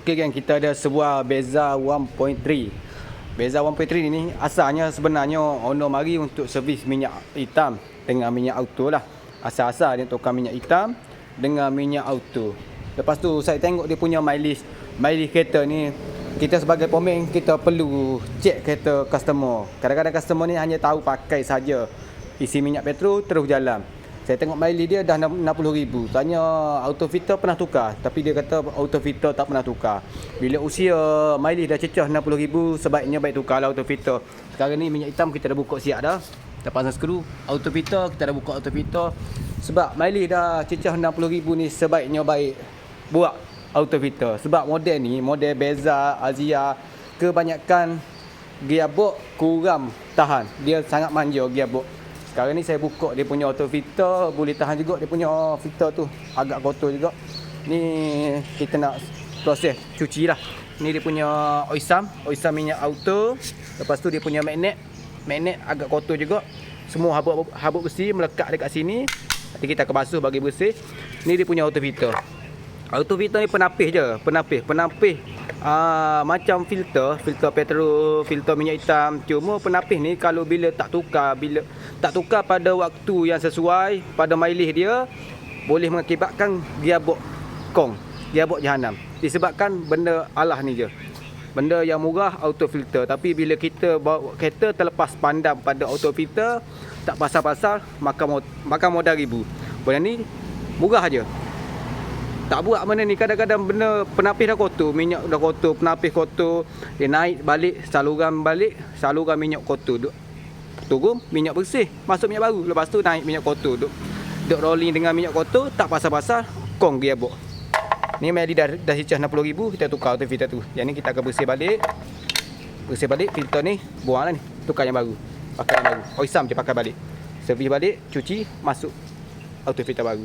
Okey geng, kita ada sebuah Beza 1.3. Beza 1.3 ni asalnya sebenarnya owner mari untuk servis minyak hitam dengan minyak auto lah. Asal-asal dia tukar minyak hitam dengan minyak auto. Lepas tu saya tengok dia punya mileage kereta ni. Kita sebagai pemain kita perlu cek kereta customer. Kadang-kadang customer ni hanya tahu pakai saja isi minyak petrol terus jalan. Saya tengok mileage dia dah 60,000. Tanya auto filter pernah tukar, tapi dia kata auto filter tak pernah tukar. Bila usia mileage dah cecah 60,000, sebaiknya baik tukarlah auto filter. Sekarang ni minyak hitam kita dah buka siap dah. Kita pasang skru. Auto filter kita dah buka auto filter. Sebab mileage dah cecah 60,000 ni sebaiknya baik buat auto filter. Sebab model ni, model Beza, Azia, kebanyakan gearbox kurang tahan. Dia sangat manja gearbox. Sekarang ni saya buka dia punya auto filter, boleh tahan juga dia punya filter tu. Agak kotor juga. Ni kita nak proses cuci lah. Ni dia punya oil sum minyak auto. Lepas tu dia punya magnet agak kotor juga. Semua habuk besi melekat dekat sini. Nanti kita akan basuh bagi bersih. Ni dia punya auto filter. Auto filter ni penapis je, penapis macam filter petrol, filter minyak hitam. Cuma penapis ni kalau bila tak tukar pada waktu yang sesuai pada mileage dia, boleh mengakibatkan gearbox gearbox jahanam. Disebabkan benda alah ni je. Benda yang murah auto filter, tapi bila kita bawa kereta terlepas pandang pada auto filter, tak pasal-pasal makan modal ribu. Benda ni murah aja. Tak buat mana ni, kadang-kadang benda penapis dah kotor, minyak dah kotor, penapis kotor, dia naik balik, saluran minyak kotor, turun minyak bersih, masuk minyak baru, lepas tu naik minyak kotor, duk rolling dengan minyak kotor, tak pasal-pasal kong gearbox. Ni meli dah cecah 60,000, kita tukar auto filter tu. Yang ni kita akan bersih balik filter ni, buanglah ni, tukar yang baru, pakai yang baru. Oil sum je pakai balik, servis balik, cuci, masuk auto filter baru.